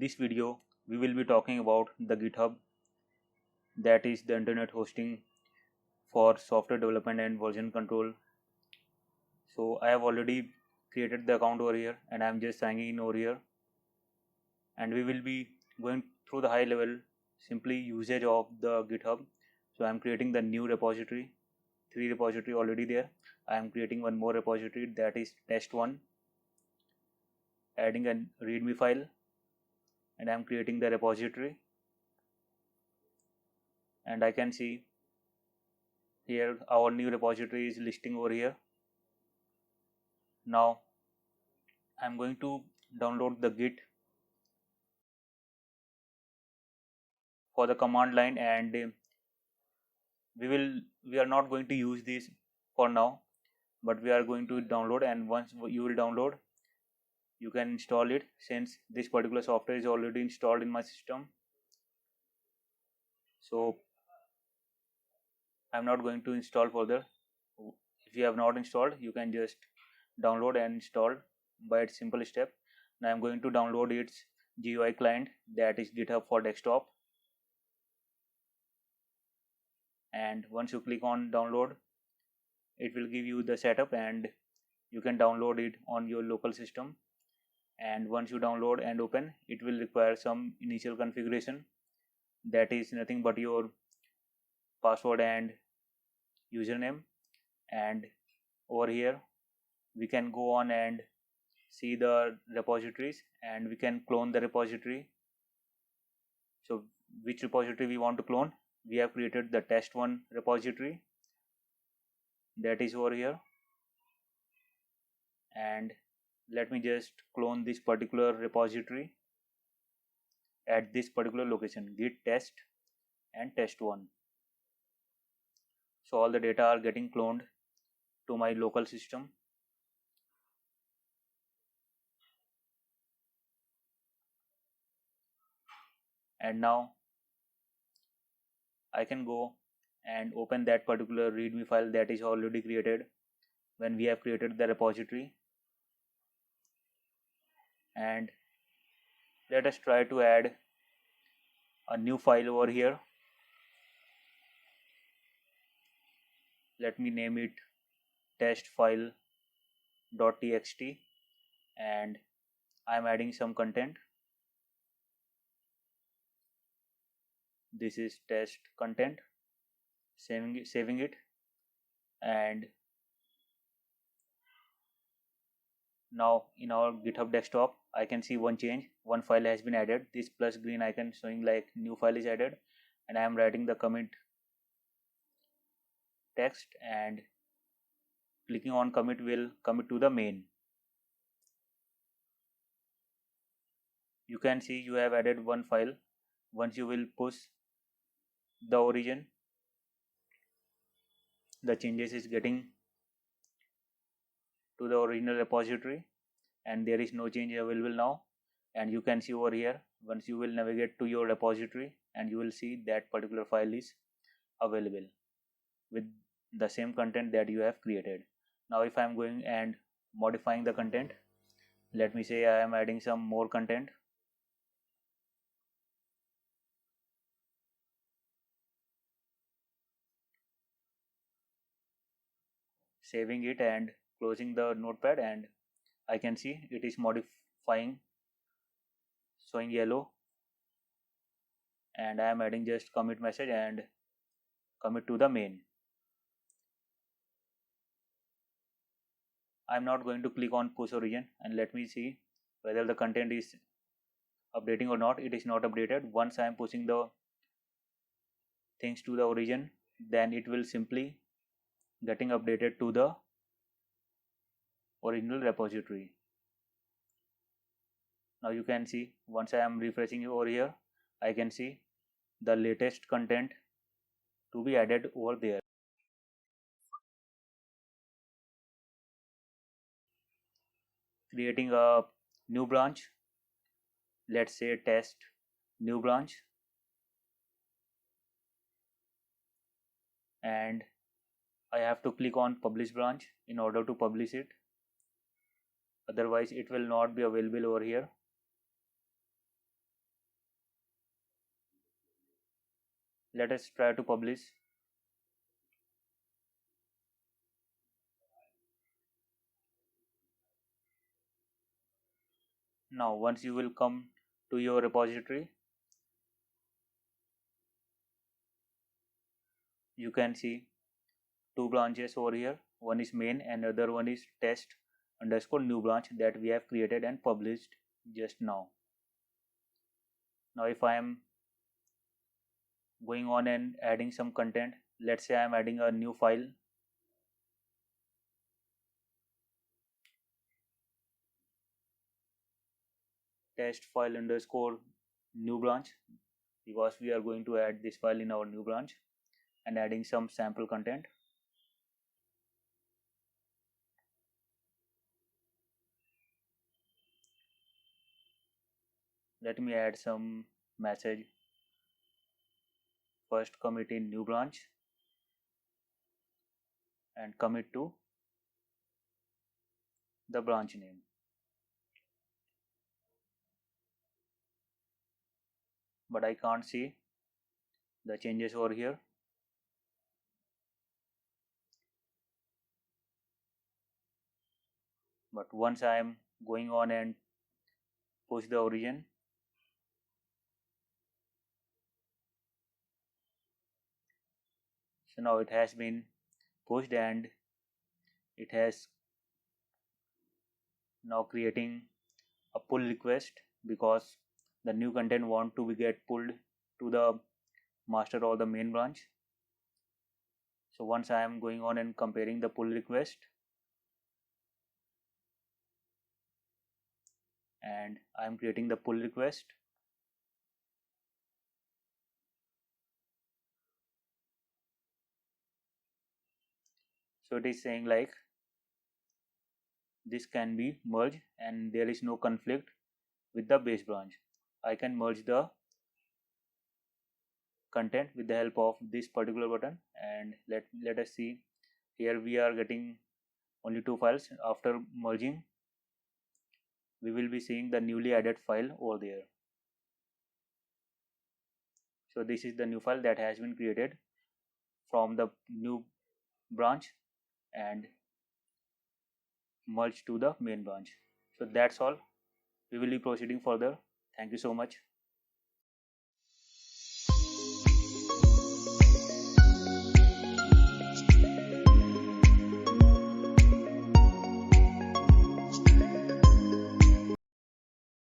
this video, we will be talking about the GitHub, that is the internet hosting for software development and version control. So I have already created the account over here and I am just signing in over here, and we will be going through the high level simply usage of the GitHub. So I am creating the new repository, 3 repository already there. I am creating one more repository, that is test1, adding a readme file, and I am creating the repository, and I can see here our new repository is listing over here. Now I am going to download the Git for the command line, and we are not going to use this for now, but we are going to download, and once you will download, you can install it, since this particular software is already installed in my system. So I'm not going to install further. If you have not installed, you can just download and install by its simple step. Now I'm going to download its GUI client, that is GitHub for desktop, and once you click on download, it will give you the setup and you can download it on your local system. And once you download and open, it will require some initial configuration, that is nothing but your password and username. And over here we can go on and see the repositories, and we can clone the repository. So which repository we want to clone? We have created the test1 repository, that is over here, and let me just clone this particular repository at this particular location, git test and test1. So all the data are getting cloned to my local system. And now I can go and open that particular readme file that is already created when we have created the repository. And let us try to add a new file over here. Let me name it testfile.txt, and I am adding some content. This is test content, saving it, and now in our GitHub desktop I can see one change. One file has been added, this plus green icon showing like new file is added, and I am writing the commit text, and clicking on commit will commit to the main. You can see you have added one file. Once you will push the origin, the changes is getting to the original repository, and there is no change available now. And you can see over here, once you will navigate to your repository, and you will see that particular file is available with the same content that you have created. Now if I am going and modifying the content, let me say I am adding some more content, saving it and closing the notepad, and I can see it is modifying, showing yellow, and I am adding just commit message and commit to the main. I am not going to click on push origin, and let me see whether the content is updating or not. It is not updated. Once I am pushing the things to the origin, then it will simply getting updated to the original repository. Now you can see, once I am refreshing over here, I can see the latest content to be added over there. Creating a new branch, let's say test new branch, and I have to click on publish branch in order to publish it, otherwise it will not be available over here. Let us try to publish. Now once you will come to your repository, you can see two branches over here. One is main and other one is test underscore new branch that we have created and published just now. Now if I am going on and adding some content, let's say I am adding a new file. Test file underscore new branch, because we are going to add this file in our new branch and adding some sample content. Let me add some message. First commit in new branch and commit to the branch name. But I can't see the changes over here. But once I am going on and push the origin, so now it has been pushed and it has now creating a pull request, because the new content want to be get pulled to the master or the main branch. So once I am going on and comparing the pull request, and I am creating the pull request, so it is saying like this can be merged and there is no conflict with the base branch. I can merge the content with the help of this particular button, and let us see. Here we are getting only two files. After merging, we will be seeing the newly added file over there. So this is the new file that has been created from the new branch and merged to the main branch. So that's all. We will be proceeding further. Thank you so much.